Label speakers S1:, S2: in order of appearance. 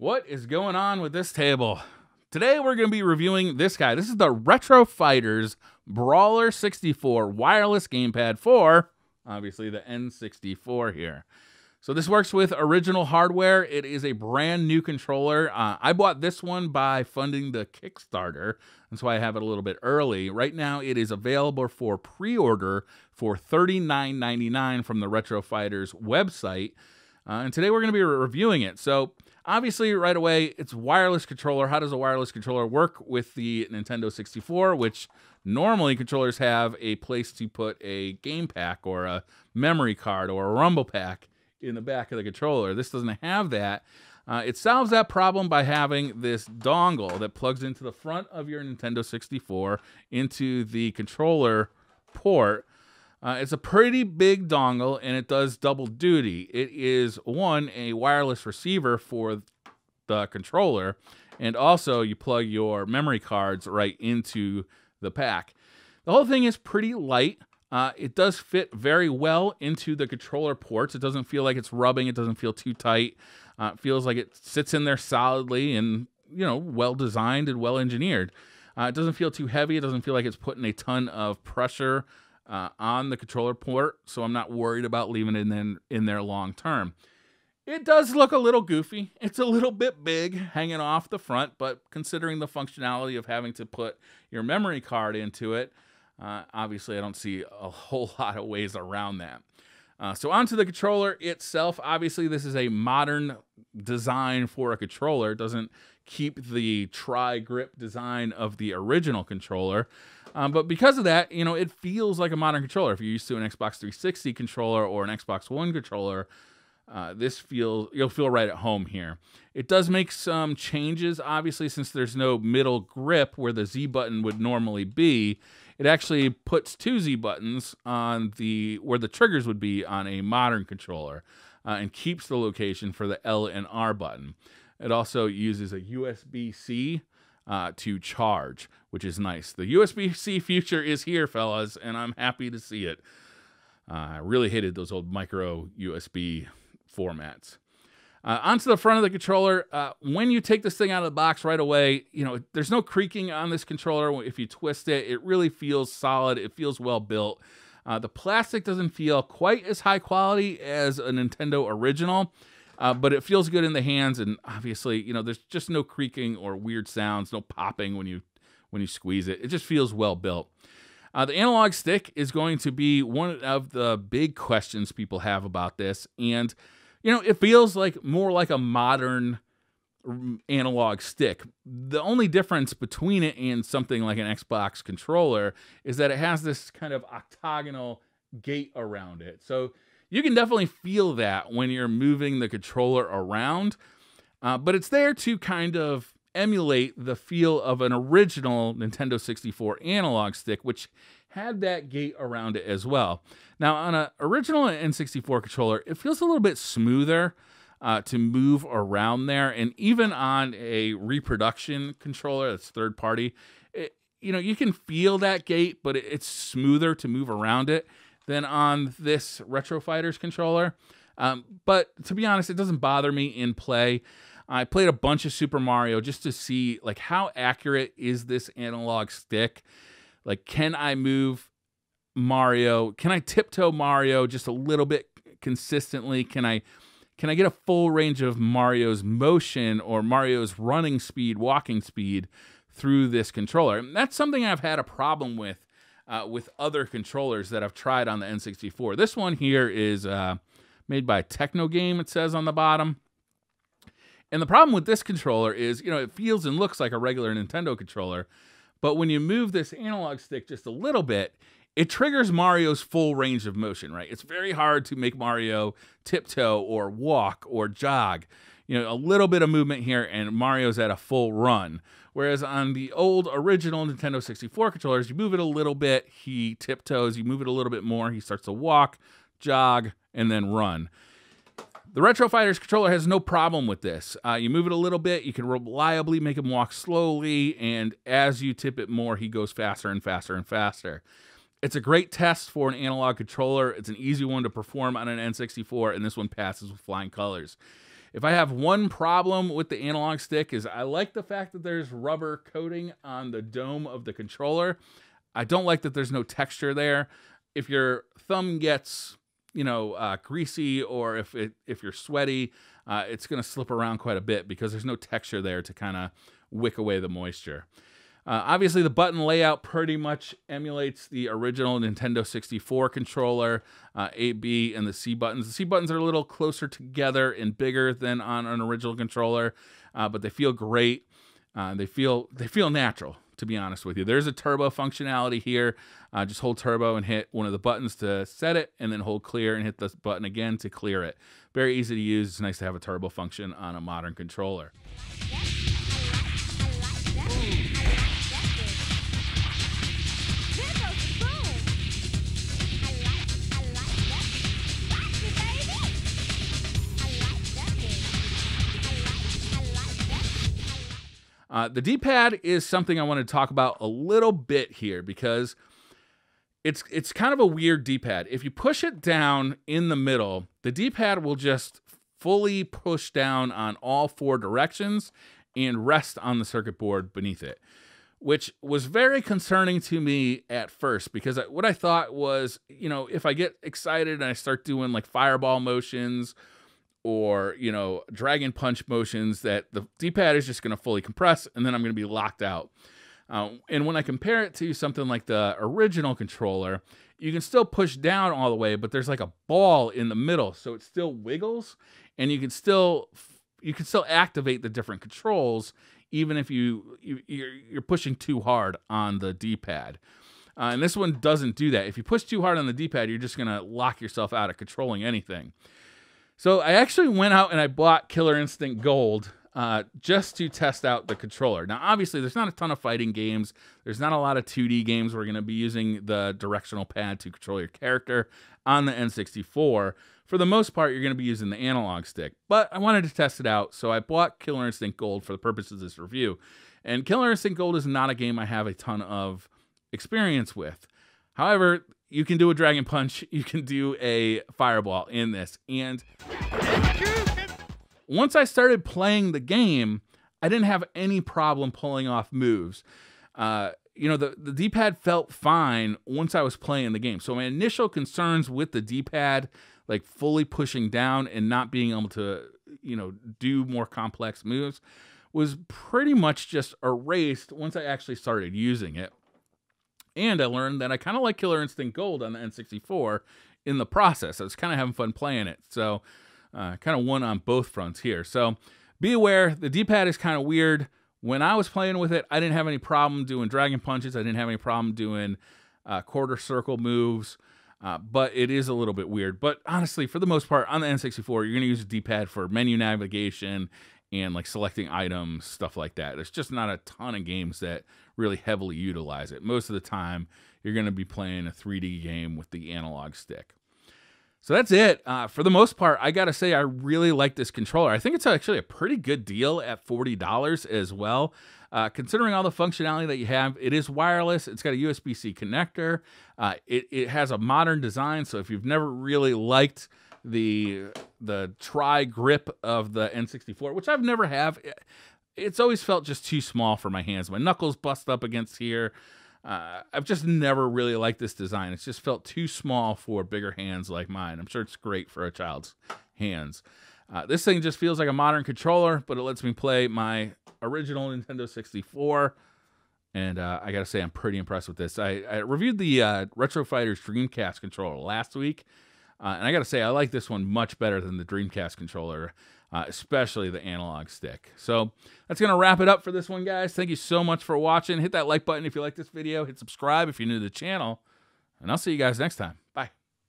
S1: What is going on with this table? Today we're going to be reviewing this guy. This is the Retro Fighters Brawler64 wireless gamepad for, obviously, the N64 here. So this works with original hardware. It is a brand new controller. I bought this one by funding the Kickstarter. That's why I have it a little bit early. Right now it is available for pre-order for $39.99 from the Retro Fighters website. And today we're going to be reviewing it. So obviously, right away, it's a wireless controller. How does a wireless controller work with the Nintendo 64, which normally controllers have a place to put a game pack or a memory card or a rumble pack in the back of the controller. This doesn't have that. It solves that problem by having this dongle that plugs into the front of your Nintendo 64 into the controller port. It's a pretty big dongle, and it does double duty. It is, one, a wireless receiver for the controller, and also you plug your memory cards right into the pack. The whole thing is pretty light. It does fit very well into the controller ports. It doesn't feel like it's rubbing. It doesn't feel too tight. It feels like it sits in there solidly and, well designed and well engineered. It doesn't feel too heavy. It doesn't feel like it's putting a ton of pressure on the controller port, so I'm not worried about leaving it in there long term. It does look a little goofy. It's a little bit big hanging off the front, but considering the functionality of having to put your memory card into it, obviously I don't see a whole lot of ways around that. So onto the controller itself. Obviously this is a modern design for a controller. It doesn't keep the tri-grip design of the original controller. But because of that, it feels like a modern controller. If you're used to an Xbox 360 controller or an Xbox One controller, you'll feel right at home here. It does make some changes, obviously, since there's no middle grip where the Z button would normally be. It actually puts two Z buttons on where the triggers would be on a modern controller, and keeps the location for the L and R button. It also uses a USB-C to charge, which is nice. The USB-C future is here, fellas, and I'm happy to see it. I really hated those old micro USB formats. Onto the front of the controller, when you take this thing out of the box right away, there's no creaking on this controller. If you twist it, it really feels solid. It feels well built. The plastic doesn't feel quite as high quality as a Nintendo original, but it feels good in the hands, and obviously, there's just no creaking or weird sounds, no popping when you squeeze it. It just feels well built. The analog stick is going to be one of the big questions people have about this, and it feels like more like a modern analog stick. The only difference between it and something like an Xbox controller is that it has this kind of octagonal gate around it. So you can definitely feel that when you're moving the controller around, but it's there to kind of emulate the feel of an original Nintendo 64 analog stick, which had that gate around it as well. Now, on an original N64 controller, it feels a little bit smoother to move around there, and even on a reproduction controller that's third party, you can feel that gate, but it's smoother to move around it than on this Retro Fighters controller. But to be honest, it doesn't bother me in play. I played a bunch of Super Mario just to see how accurate is this analog stick. Can I move Mario? Can I tiptoe Mario just a little bit consistently? Can I get a full range of Mario's motion or Mario's running speed, walking speed through this controller? And that's something I've had a problem with other controllers that I've tried on the N64. This one here is made by Techno Game, it says on the bottom. And the problem with this controller is, it feels and looks like a regular Nintendo controller, but when you move this analog stick just a little bit, it triggers Mario's full range of motion, right? It's very hard to make Mario tiptoe or walk or jog. A little bit of movement here and Mario's at a full run. Whereas on the old original Nintendo 64 controllers, you move it a little bit, he tiptoes, you move it a little bit more, he starts to walk, jog, and then run. The Retro Fighters controller has no problem with this. You move it a little bit, you can reliably make him walk slowly, and as you tip it more, he goes faster and faster and faster. It's a great test for an analog controller. It's an easy one to perform on an N64, and this one passes with flying colors. If I have one problem with the analog stick is I like the fact that there's rubber coating on the dome of the controller. I don't like that there's no texture there. If your thumb gets, greasy, or if you're sweaty, it's going to slip around quite a bit because there's no texture there to kind of wick away the moisture. Obviously, the button layout pretty much emulates the original Nintendo 64 controller, A, B, and the C buttons. The C buttons are a little closer together and bigger than on an original controller, but they feel great. They feel natural, to be honest with you. There's a turbo functionality here. Just hold turbo and hit one of the buttons to set it, and then hold clear and hit the button again to clear it. Very easy to use. It's nice to have a turbo function on a modern controller. The D-pad is something I want to talk about a little bit here because it's kind of a weird D-pad. If you push it down in the middle, the D-pad will just fully push down on all four directions and rest on the circuit board beneath it, which was very concerning to me at first because what I thought was, if I get excited and I start doing like fireball motions or, dragon punch motions, that the D-pad is just going to fully compress and then I'm going to be locked out. And when I compare it to something like the original controller, you can still push down all the way, but there's like a ball in the middle, so it still wiggles, and you can still activate the different controls even if you're pushing too hard on the D-pad. And this one doesn't do that. If you push too hard on the D-pad, you're just going to lock yourself out of controlling anything. So I actually went out and I bought Killer Instinct Gold just to test out the controller. Now, obviously, there's not a ton of fighting games. There's not a lot of 2D games where we're going to be using the directional pad to control your character on the N64. For the most part, you're going to be using the analog stick. But I wanted to test it out, so I bought Killer Instinct Gold for the purpose of this review. And Killer Instinct Gold is not a game I have a ton of experience with. However, you can do a Dragon Punch, you can do a Fireball in this. And once I started playing the game, I didn't have any problem pulling off moves. The D-pad felt fine once I was playing the game. So my initial concerns with the D-pad, like fully pushing down and not being able to, do more complex moves, was pretty much just erased once I actually started using it. And I learned that I kind of like Killer Instinct Gold on the N64 in the process. I was kind of having fun playing it. So kind of won on both fronts here. So be aware, the D-pad is kind of weird. When I was playing with it, I didn't have any problem doing Dragon Punches. I didn't have any problem doing quarter circle moves. But it is a little bit weird. But honestly, for the most part, on the N64, you're going to use a D-pad for menu navigation and like selecting items, stuff like that. There's just not a ton of games that really heavily utilize it. Most of the time, you're going to be playing a 3D game with the analog stick. So that's it. For the most part, I got to say I really like this controller. I think it's actually a pretty good deal at $40 as well. Considering all the functionality that you have, it is wireless. It's got a USB-C connector. It has a modern design, so if you've never really liked the tri-grip of the N64, which I've never have, it's always felt just too small for my hands. My knuckles bust up against here. I've just never really liked this design. It's just felt too small for bigger hands like mine. I'm sure it's great for a child's hands. This thing just feels like a modern controller, but it lets me play my original Nintendo 64. And I got to say, I'm pretty impressed with this. I reviewed the Retro Fighters Dreamcast controller last week. And I got to say, I like this one much better than the Dreamcast controller, especially the analog stick. So that's going to wrap it up for this one, guys. Thank you so much for watching. Hit that like button if you like this video. Hit subscribe if you're new to the channel. And I'll see you guys next time.